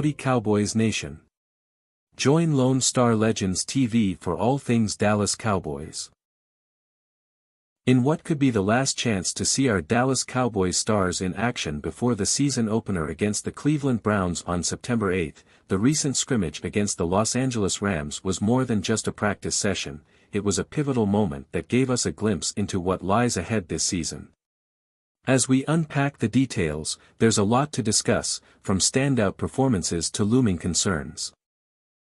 Howdy Cowboys Nation. Join Lone Star Legends TV for all things Dallas Cowboys. In what could be the last chance to see our Dallas Cowboys stars in action before the season opener against the Cleveland Browns on September 8, the recent scrimmage against the Los Angeles Rams was more than just a practice session, it was a pivotal moment that gave us a glimpse into what lies ahead this season. As we unpack the details, there's a lot to discuss, from standout performances to looming concerns.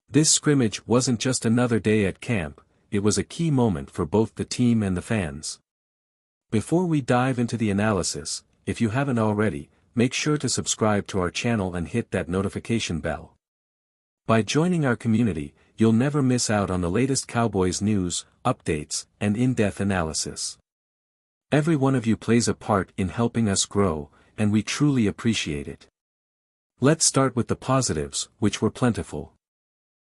This scrimmage wasn't just another day at camp, it was a key moment for both the team and the fans. Before we dive into the analysis, if you haven't already, make sure to subscribe to our channel and hit that notification bell. By joining our community, you'll never miss out on the latest Cowboys news, updates, and in-depth analysis. Every one of you plays a part in helping us grow, and we truly appreciate it. Let's start with the positives, which were plentiful.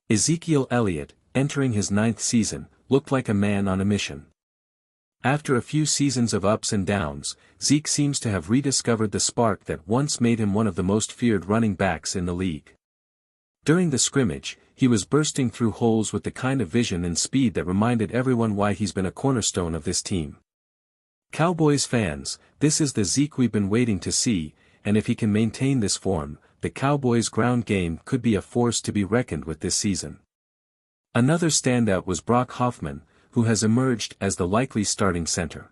Ezekiel Elliott, entering his 9th season, looked like a man on a mission. After a few seasons of ups and downs, Zeke seems to have rediscovered the spark that once made him one of the most feared running backs in the league. During the scrimmage, he was bursting through holes with the kind of vision and speed that reminded everyone why he's been a cornerstone of this team. Cowboys fans, this is the Zeke we've been waiting to see, and if he can maintain this form, the Cowboys' ground game could be a force to be reckoned with this season. Another standout was Brock Hoffman, who has emerged as the likely starting center.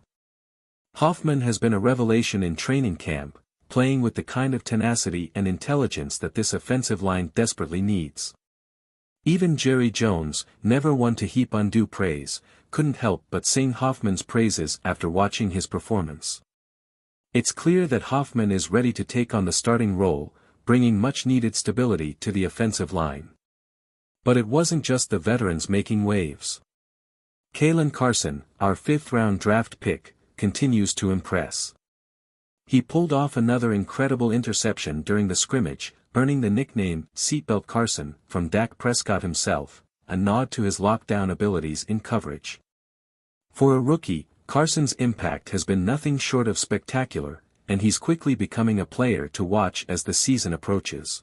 Hoffman has been a revelation in training camp, playing with the kind of tenacity and intelligence that this offensive line desperately needs. Even Jerry Jones, never one to heap undue praise, couldn't help but sing Hoffman's praises after watching his performance. It's clear that Hoffman is ready to take on the starting role, bringing much-needed stability to the offensive line. But it wasn't just the veterans making waves. Kalen Carson, our 5th-round draft pick, continues to impress. He pulled off another incredible interception during the scrimmage, earning the nickname Seatbelt Carson from Dak Prescott himself, a nod to his lockdown abilities in coverage. For a rookie, Carson's impact has been nothing short of spectacular, and he's quickly becoming a player to watch as the season approaches.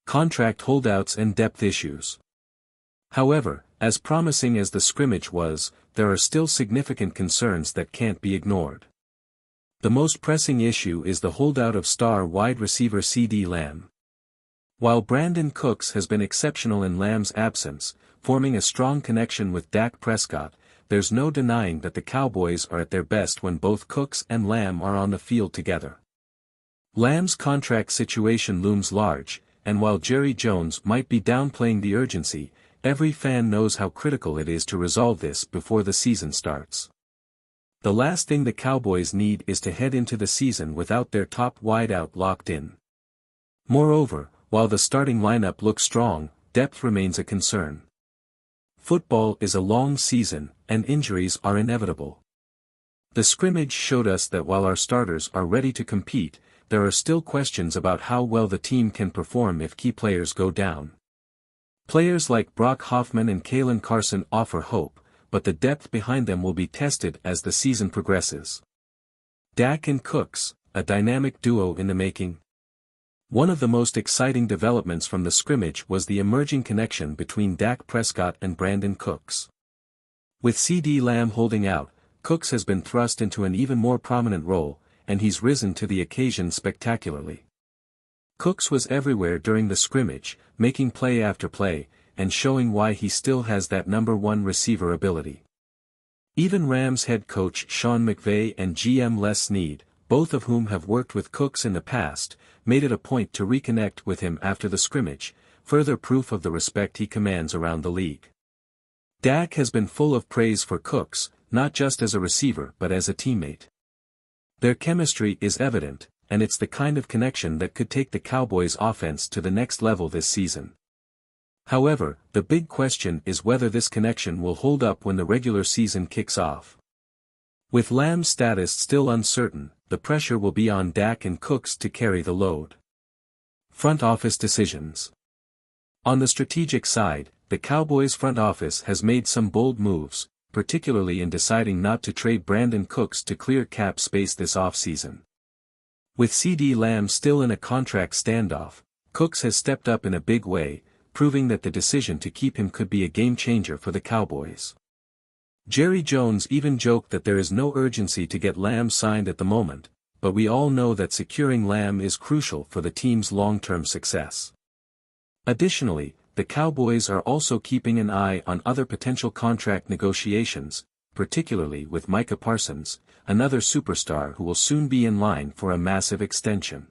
Contract holdouts and depth issues. However, as promising as the scrimmage was, there are still significant concerns that can't be ignored. The most pressing issue is the holdout of star wide receiver Ceedee Lamb. While Brandon Cooks has been exceptional in Lamb's absence, forming a strong connection with Dak Prescott, there's no denying that the Cowboys are at their best when both Cooks and Lamb are on the field together. Lamb's contract situation looms large, and while Jerry Jones might be downplaying the urgency, every fan knows how critical it is to resolve this before the season starts. The last thing the Cowboys need is to head into the season without their top wideout locked in. Moreover, while the starting lineup looks strong, depth remains a concern. Football is a long season, and injuries are inevitable. The scrimmage showed us that while our starters are ready to compete, there are still questions about how well the team can perform if key players go down. Players like Brock Hoffman and Kalen Carson offer hope, but the depth behind them will be tested as the season progresses. Dak and Cooks, a dynamic duo in the making. One of the most exciting developments from the scrimmage was the emerging connection between Dak Prescott and Brandon Cooks. With Ceedee Lamb holding out, Cooks has been thrust into an even more prominent role, and he's risen to the occasion spectacularly. Cooks was everywhere during the scrimmage, making play after play, and showing why he still has that number 1 receiver ability. Even Rams head coach Sean McVay and GM Les Snead, both of whom have worked with Cooks in the past, made it a point to reconnect with him after the scrimmage, further proof of the respect he commands around the league. Dak has been full of praise for Cooks, not just as a receiver but as a teammate. Their chemistry is evident, and it's the kind of connection that could take the Cowboys' offense to the next level this season. However, the big question is whether this connection will hold up when the regular season kicks off. With Lamb's status still uncertain, the pressure will be on Dak and Cooks to carry the load. Front office decisions. On the strategic side, the Cowboys' front office has made some bold moves, particularly in deciding not to trade Brandon Cooks to clear cap space this offseason. With Ceedee Lamb still in a contract standoff, Cooks has stepped up in a big way, proving that the decision to keep him could be a game-changer for the Cowboys. Jerry Jones even joked that there is no urgency to get Lamb signed at the moment, but we all know that securing Lamb is crucial for the team's long-term success. Additionally, the Cowboys are also keeping an eye on other potential contract negotiations, particularly with Micah Parsons, another superstar who will soon be in line for a massive extension.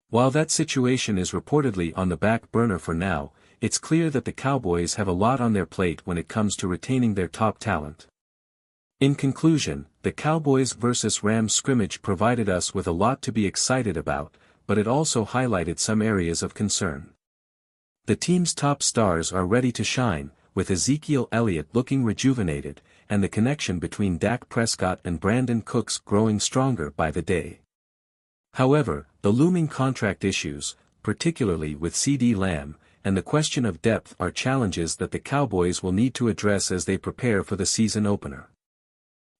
While that situation is reportedly on the back burner for now, it's clear that the Cowboys have a lot on their plate when it comes to retaining their top talent. In conclusion, the Cowboys vs. Rams scrimmage provided us with a lot to be excited about, but it also highlighted some areas of concern. The team's top stars are ready to shine, with Ezekiel Elliott looking rejuvenated, and the connection between Dak Prescott and Brandon Cooks growing stronger by the day. However, the looming contract issues, particularly with Ceedee Lamb, and the question of depth are challenges that the Cowboys will need to address as they prepare for the season opener.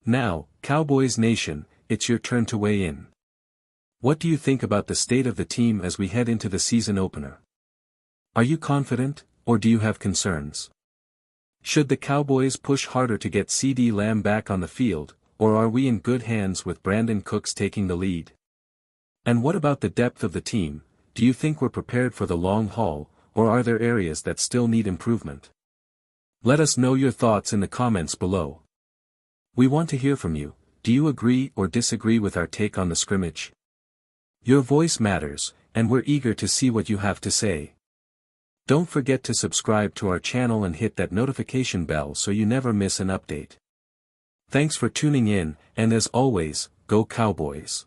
Now, Cowboys Nation, it's your turn to weigh in. What do you think about the state of the team as we head into the season opener? Are you confident, or do you have concerns? Should the Cowboys push harder to get Ceedee Lamb back on the field, or are we in good hands with Brandon Cooks taking the lead? And what about the depth of the team? Do you think we're prepared for the long haul, or are there areas that still need improvement? Let us know your thoughts in the comments below. We want to hear from you. Do you agree or disagree with our take on the scrimmage? Your voice matters, and we're eager to see what you have to say. Don't forget to subscribe to our channel and hit that notification bell so you never miss an update. Thanks for tuning in, and as always, go Cowboys!